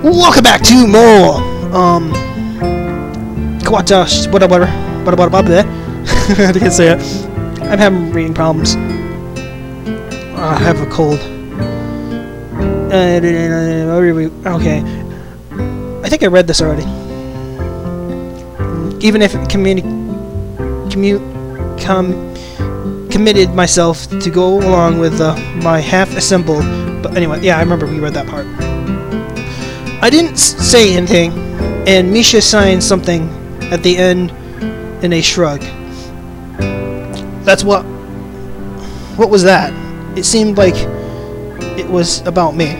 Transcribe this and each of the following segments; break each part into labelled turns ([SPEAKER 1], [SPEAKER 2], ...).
[SPEAKER 1] Welcome back to more, Kawata, whatever, I can't say it. I'm having reading problems. I have a cold. Okay. I think I read this already. Even if committed myself to go along with my half-assembled, but anyway, yeah, I remember we read that part. I didn't say anything, and Misha signed something at the end in a shrug. That's what was that? It seemed like it was about me.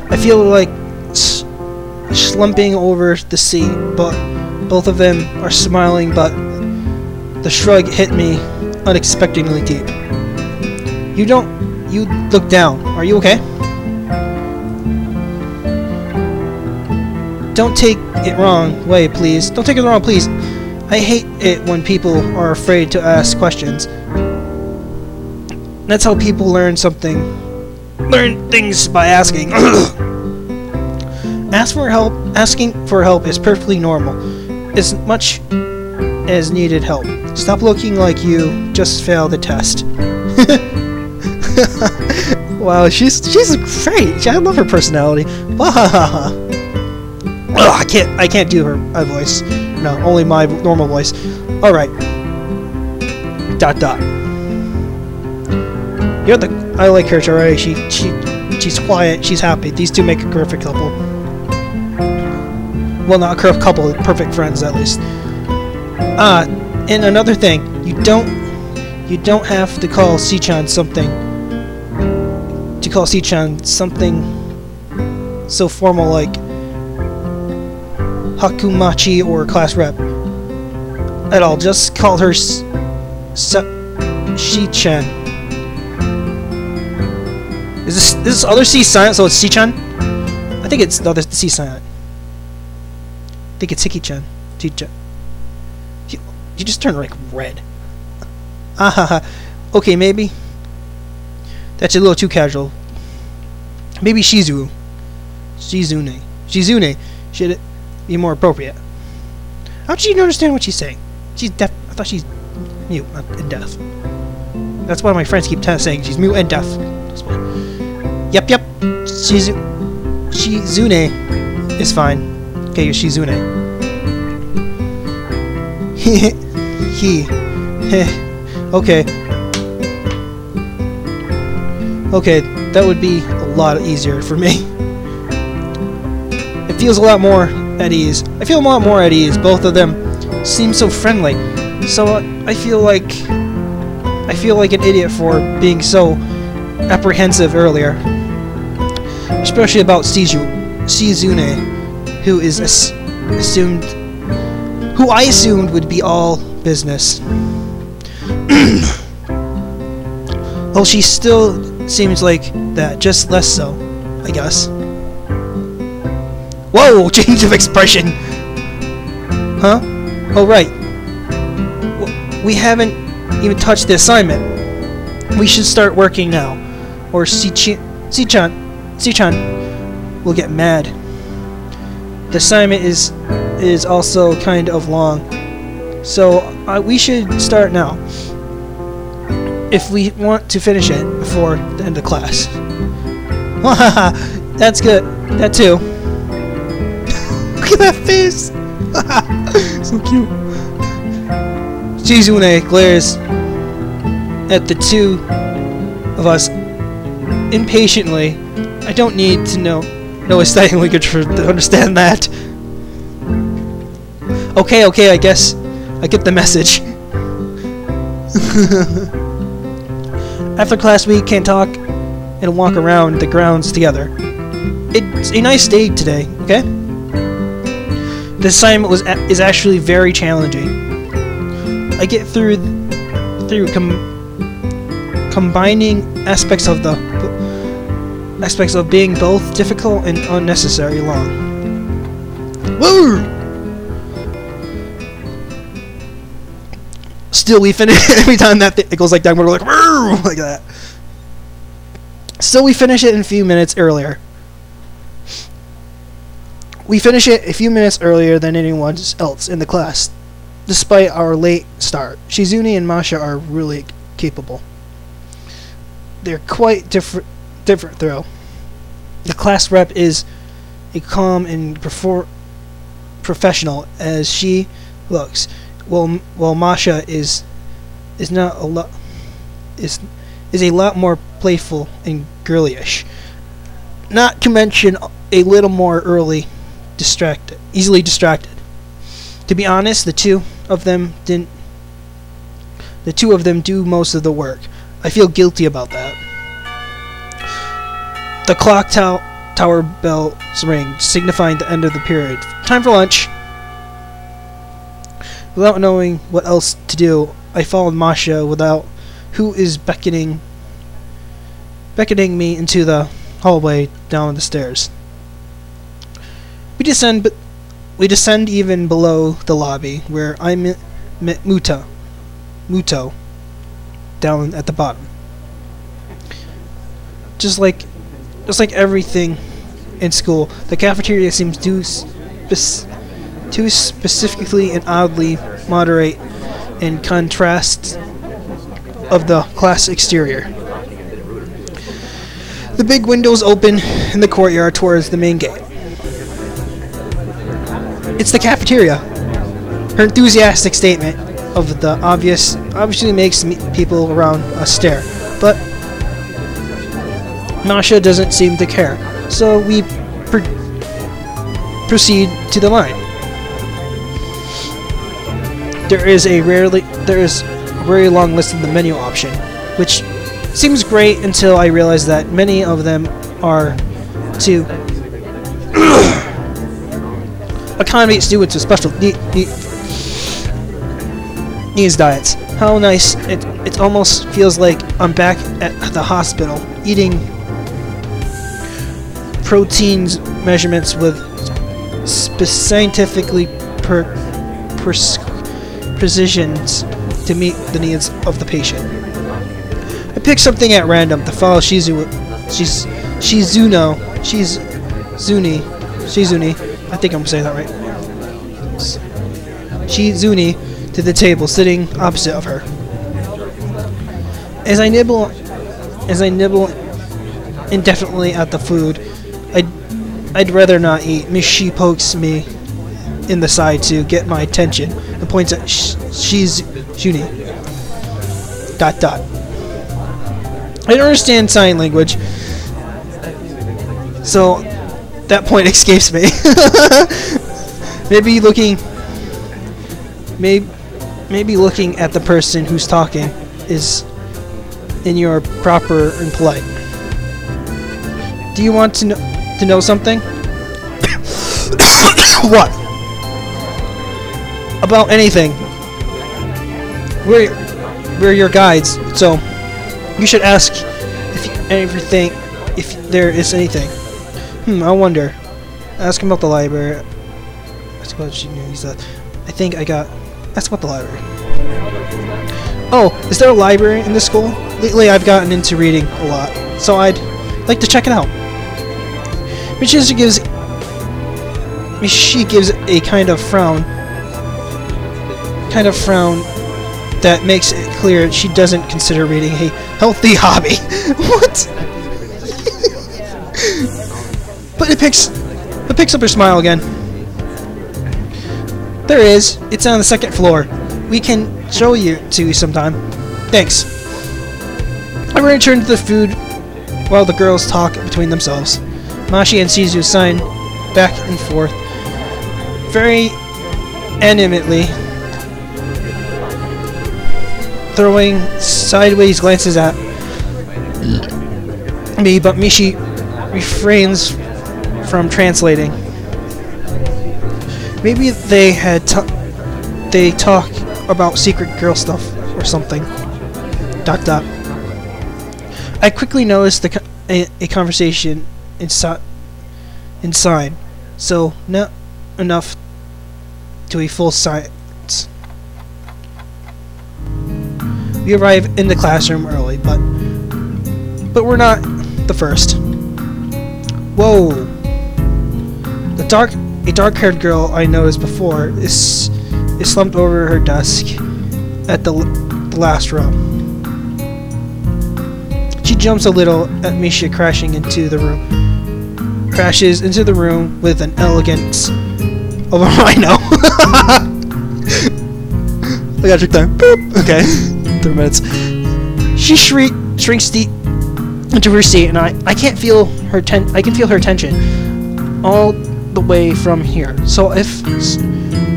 [SPEAKER 1] I feel like slumping over the seat, but both of them are smiling, but the shrug hit me unexpectedly deep. You look down. Are you okay? Don't take it wrong way, please. Don't take it wrong, please. I hate it when people are afraid to ask questions. That's how people learn things by asking. Asking for help is perfectly normal. As much as needed help. Stop looking like you just failed the test. Wow, she's great. I love her personality. Ugh, I can't do her voice. No, only my normal voice. All right. ... I like her already. She's quiet. She's happy. These two make a perfect couple. Well, not a couple. Perfect friends, at least. And another thing, you don't have to call Sichan something. To call Sichan something so formal like Hakumachi or class rep. At all. Just call her Shi-chan. Is this other C silent, so it's Shi-chan? I think it's the other C silent. I think it's Hiki-chan. Chi-chan. You just turned like red. Okay, maybe. That's a little too casual. Maybe Shizune should be more appropriate. How did you understand what she's saying? She's deaf. I thought she's mute and deaf. That's why my friends keep saying she's mute and deaf. Yep. Shizune is fine. Okay, you're Shizune. Okay, that would be a lot easier for me. It feels a lot more at ease. I feel a lot more at ease. Both of them seem so friendly. So I feel like an idiot for being so apprehensive earlier. Especially about Shizune, who I assumed would be all business. Well, she still seems like that, just less so, I guess. Whoa! Change of expression! Huh? Oh, right. We haven't even touched the assignment. We should start working now. Or Sichan will get mad. The assignment is also kind of long. So, we should start now. If we want to finish it before the end of class. That's good. That too. Look at that face! So cute. Shizune glares at the two of us impatiently. I don't need to know a sign language to understand that. Okay, I guess I get the message. After class we can talk and walk around the grounds together. It's a nice day today, okay? The assignment is actually very challenging. I get through combining aspects of being both difficult and unnecessary long. Woo! Still, we finish every time that it goes like that. We're like, woo! Like that. Still, we finish it in a few minutes earlier. We finish it a few minutes earlier than anyone else in the class, despite our late start. Shizune and Masha are really capable. They're quite different though. The class rep is a calm and professional as she looks, while Masha is not a lot is a lot more playful and girlyish. Not to mention a little more easily distracted. To be honest, the two of them do most of the work. I feel guilty about that. The clock tower bells ring, signifying the end of the period. Time for lunch. Without knowing what else to do, I followed Masha who is beckoning me into the hallway down the stairs. We descend even below the lobby, where I met Muto down at the bottom. Just like everything in school, the cafeteria seems too specifically and oddly moderate in contrast of the class exterior. The big windows open in the courtyard towards the main gate. It's the cafeteria. Her enthusiastic statement of the obviously makes people around us stare, but Masha doesn't seem to care, so we proceed to the line. There is a very long list of the menu option, which seems great until I realize that many of them are to accommodate students with special needs diets. How nice! It almost feels like I'm back at the hospital eating proteins measurements with scientifically precisions to meet the needs of the patient. I picked something at random to follow Shizune, I think I'm saying that right. Shizune to the table, sitting opposite of her. As I nibble indefinitely at the food I'd rather not eat, Mishi pokes me in the side to get my attention and points at Shizune. ... I don't understand sign language, so that point escapes me. Maybe looking at the person who's talking is in your proper and polite. Do you want to know something? What? About anything. We're your guides, so you should ask if there is anything. I wonder. Ask him about the library. Ask about she knew he's I think I got. Ask about the library. Oh, is there a library in this school? Lately, I've gotten into reading a lot, so I'd like to check it out. She gives a kind of frown that makes it clear she doesn't consider reading a healthy hobby. What? But it picks up her smile again. There is. It's on the second floor. We can show you to sometime. Thanks. I return to the food while the girls talk between themselves. Mashi and Shizu sign back and forth very animately, throwing sideways glances at me, but Mishi refrains from translating. Maybe they talk about secret girl stuff or something. ... I quickly noticed a conversation in sign, so not enough to a full science. We arrive in the classroom early, but we're not the first. Whoa! The A dark-haired girl I noticed before is slumped over her desk at the last row. She jumps a little at Misha crashes into the room with an elegance of a rhino. I got tricked there. Boop. Okay. 3 minutes. She shrinks deep into her seat, and I can feel her tension all the way from here. So if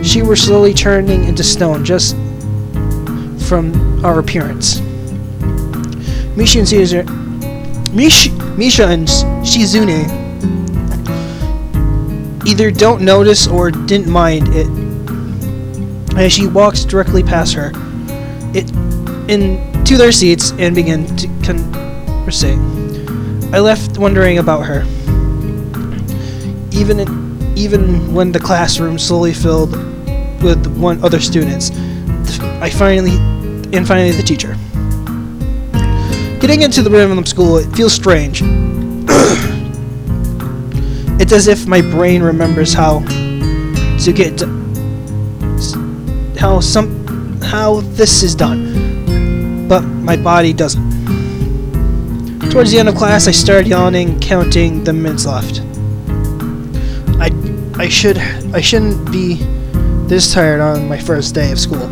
[SPEAKER 1] she were slowly turning into stone just from our appearance. Misha and Shizune either don't notice or didn't mind it as she walks directly past her into their seats and begin to conversate. I left wondering about her. Even when the classroom slowly filled with other students, finally the teacher. Getting into the rhythm of school, it feels strange. It's as if my brain remembers how this is done, but my body doesn't. Towards the end of class, I started yawning, counting the minutes left. I shouldn't be this tired on my first day of school.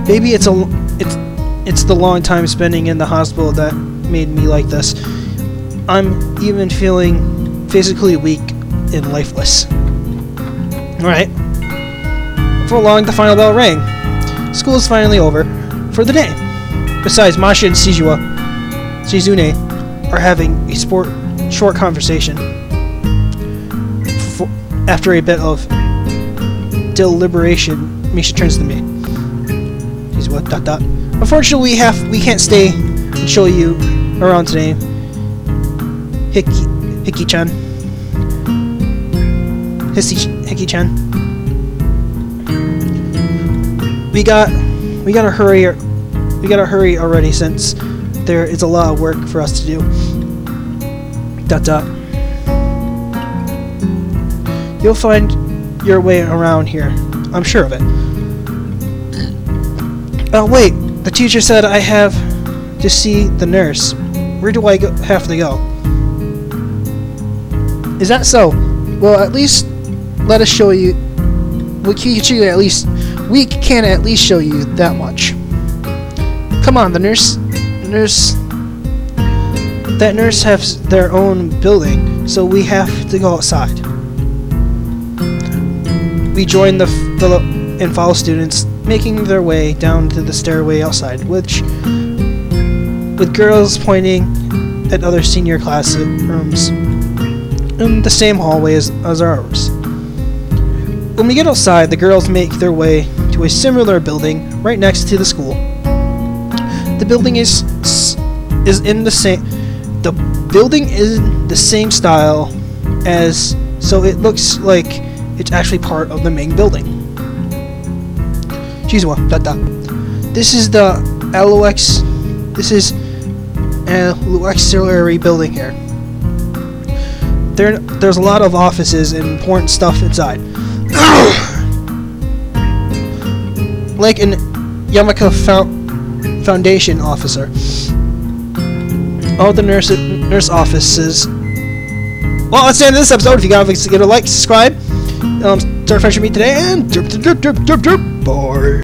[SPEAKER 1] Maybe it's the long time spending in the hospital that made me like this. I'm even feeling physically weak and lifeless. Alright. For long, the final bell rang. School is finally over for the day. Besides, Misha and Shizune are having a short conversation. After a bit of deliberation, Misha turns to me. She's what? ... Unfortunately, we can't stay and show you around today, Hiki-chan. Hiki-chan. We gotta hurry already since there is a lot of work for us to do. ... You'll find your way around here. I'm sure of it. Oh wait, the teacher said I have to see the nurse. Where do I have to go? Is that so? Well, at least let us show you. We can at least show you that much. Come on, the nurse. That nurse has their own building, so we have to go outside. We join the fellow students making their way down to the stairway outside, with girls pointing at other senior classrooms in the same hallway as ours. When we get outside, the girls make their way to a similar building right next to the school. The building is in the same style as, so it looks like it's actually part of the main building. Shizune. This is the auxiliary building here. There's a lot of offices and important stuff inside. Like an Yamaka Foundation officer. All the nurse offices. Well, that's the end of this episode. If you guys get a like, subscribe. Start a friendship with me today, and bye.